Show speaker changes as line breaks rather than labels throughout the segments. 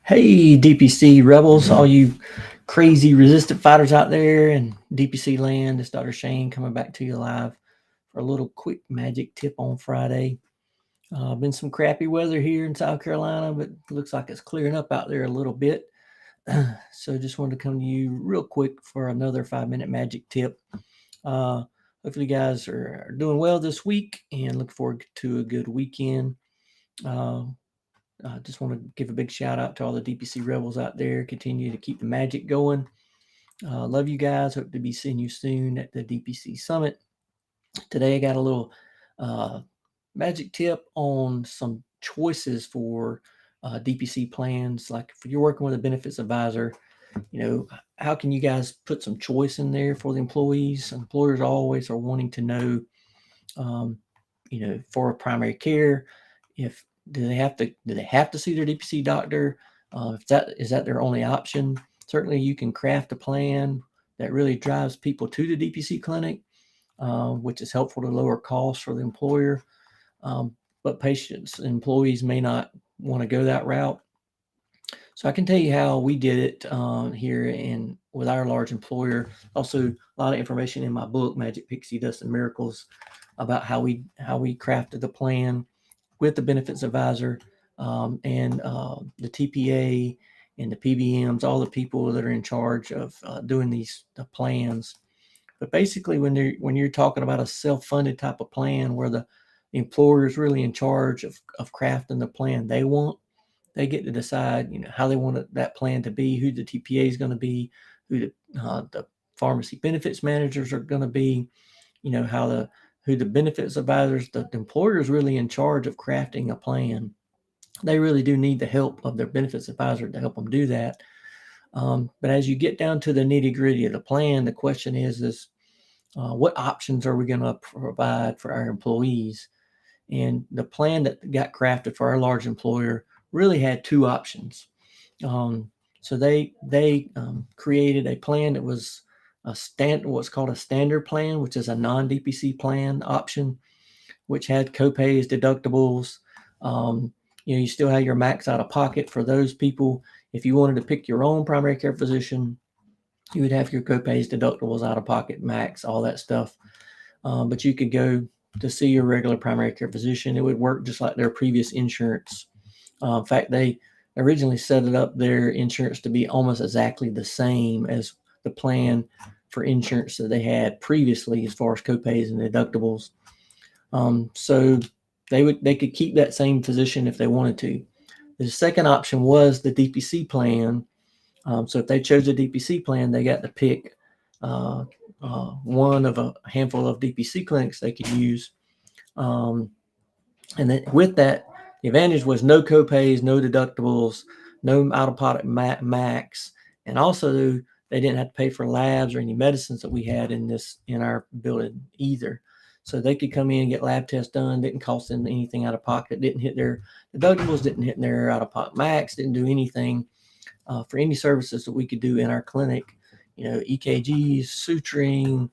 Hey, DPC rebels, all you crazy resistant fighters out there in DPC land. It's drshane coming back to you live for a little quick magic tip on Friday. Been some crappy weather here in South Carolina, but looks like it's clearing up out there a little bit. So just wanted to come to you real quick for another 5-minute magic tip. Uh, Hopefully, you guys are doing well this week and look forward to a good weekend. Uh, just want to give a big shout out to all the DPC rebels out there. Continue to keep the magic going. Love you guys. Hope to be seeing you soon at the DPC Summit. Today, I got a little uh, magic tip on some choices for DPC plans. Like if you're working with a benefits advisor, how can you guys put some choice in there for the employees? Employers always are wanting to know, um, for primary care, if do they have to see their DPC doctor? If that is that their only option? Certainly, you can craft a plan that really drives people to the DPC clinic, which is helpful to lower costs for the employer. But patients and employees may not want to go that route. So I can tell you how we did it here in with our large employer. Also, a lot of information in my book, Magic Pixie Dust and Miracles, about how we crafted the plan with the benefits advisor and the TPA and the PBMs, all the people that are in charge of doing these plans. But basically, when you're talking about a self-funded type of plan where the employer is really in charge of crafting the plan they want, they get to decide, how they want that plan to be, who the TPA is going to be, who the pharmacy benefits managers are going to be, who the benefits advisors. The employer is really in charge of crafting a plan. They really do need the help of their benefits advisor to help them do that. But as you get down to the nitty gritty of the plan, the question is what options are we going to provide for our employees? And the plan that got crafted for our large employer really had two options. So they created a plan that was what's called a standard plan, which is a non-DPC plan option, which had copays, deductibles. You still have your max out of pocket for those people. If you wanted to pick your own primary care physician, you would have your copays, deductibles, out of pocket, max, all that stuff. But you could go to see your regular primary care physician. It would work just like their previous insurance. In fact, they originally set it up their insurance to be almost exactly the same as the plan for insurance that they had previously as far as copays and deductibles. So they could keep that same physician if they wanted to. The second option was the DPC plan. So if they chose a DPC plan, they got to pick one of a handful of DPC clinics they could use. And then with that, the advantage was no copays, no deductibles, no out-of-pocket max, and also they didn't have to pay for labs or any medicines that we had in our building either. So they could come in and get lab tests done, didn't cost them anything out of pocket, didn't hit their deductibles, didn't hit their out-of-pocket max, didn't do anything for any services that we could do in our clinic. EKGs, suturing,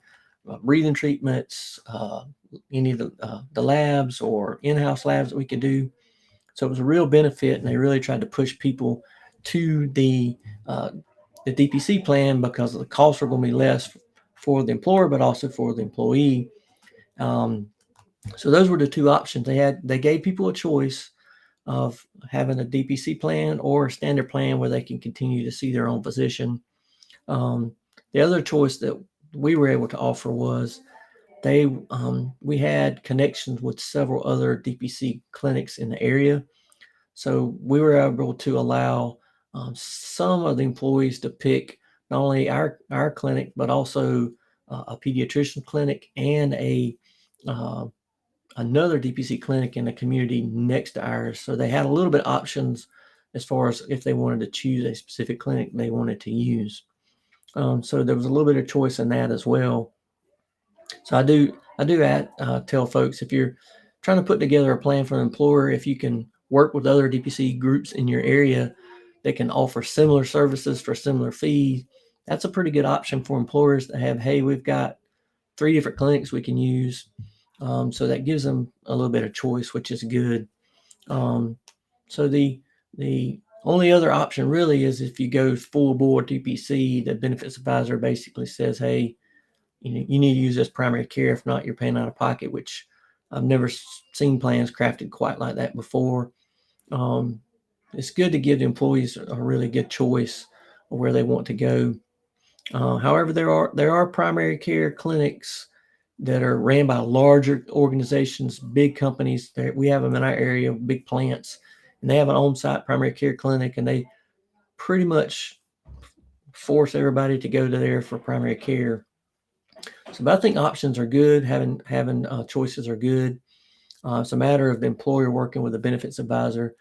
breathing treatments, any of the labs or in-house labs that we could do. So it was a real benefit, and they really tried to push people to the DPC plan because the costs were going to be less for the employer, but also for the employee. So those were the two options they had. They gave people a choice of having a DPC plan or a standard plan where they can continue to see their own physician. The other choice that we were able to offer was we had connections with several other DPC clinics in the area. So we were able to allow some of the employees to pick not only our clinic, but also a pediatrician clinic and another DPC clinic in the community next to ours. So they had a little bit of options as far as if they wanted to choose a specific clinic they wanted to use. So there was a little bit of choice in that as well. So I do tell folks, if you're trying to put together a plan for an employer, if you can work with other DPC groups in your area that can offer similar services for similar fees, that's a pretty good option for employers to have. Hey, we've got 3 different clinics we can use. So that gives them a little bit of choice, which is good. So the Only other option really is if you go full board DPC, the benefits advisor basically says, hey, you need to use this primary care. If not, you're paying out of pocket, which I've never seen plans crafted quite like that before. It's good to give the employees a really good choice of where they want to go. However, there are primary care clinics that are ran by larger organizations, big companies. We have them in our area, big plants, and they have an on-site primary care clinic, and they pretty much force everybody to go to there for primary care. So, but I think options are good. Having choices are good. It's a matter of the employer working with a benefits advisor,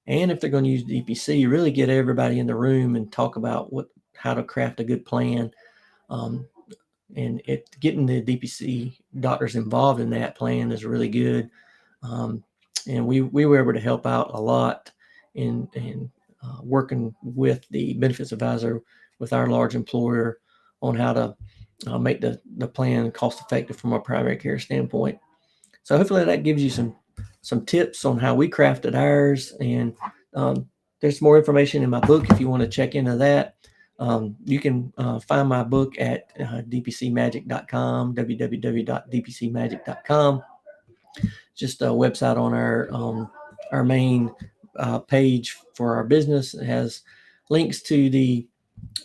and if they're going to use DPC, really get everybody in the room and talk about how to craft a good plan. And getting the DPC doctors involved in that plan is really good. And we were able to help out a lot in working with the benefits advisor with our large employer on how to make the plan cost effective from a primary care standpoint. So hopefully that gives you some tips on how we crafted ours. And there's more information in my book if you want to check into that. You can find my book at dpcmagic.com, www.dpcmagic.com. Just a website on our main page for our business. It has links to the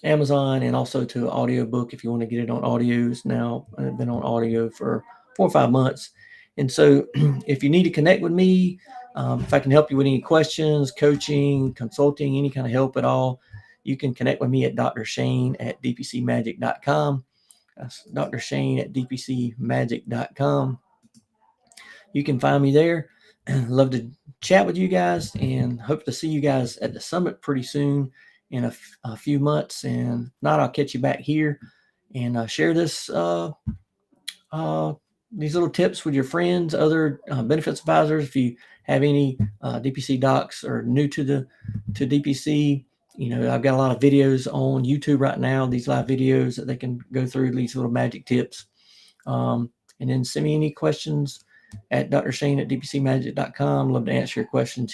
Amazon and also to an audiobook if you want to get it on audios. Now I've been on audio for 4 or 5 months. And so if you need to connect with me, if I can help you with any questions, coaching, consulting, any kind of help at all, you can connect with me at drshane at dpcmagic.com. That's drshane at dpcmagic.com. You can find me there. Love to chat with you guys and hope to see you guys at the summit pretty soon in a few months. And if not, I'll catch you back here and share this these little tips with your friends, other benefits advisors. If you have any DPC docs or new to DPC, I've got a lot of videos on YouTube right now, these live videos that they can go through these little magic tips. And then send me any questions at drshane at dpcmagic.com. Love to answer your questions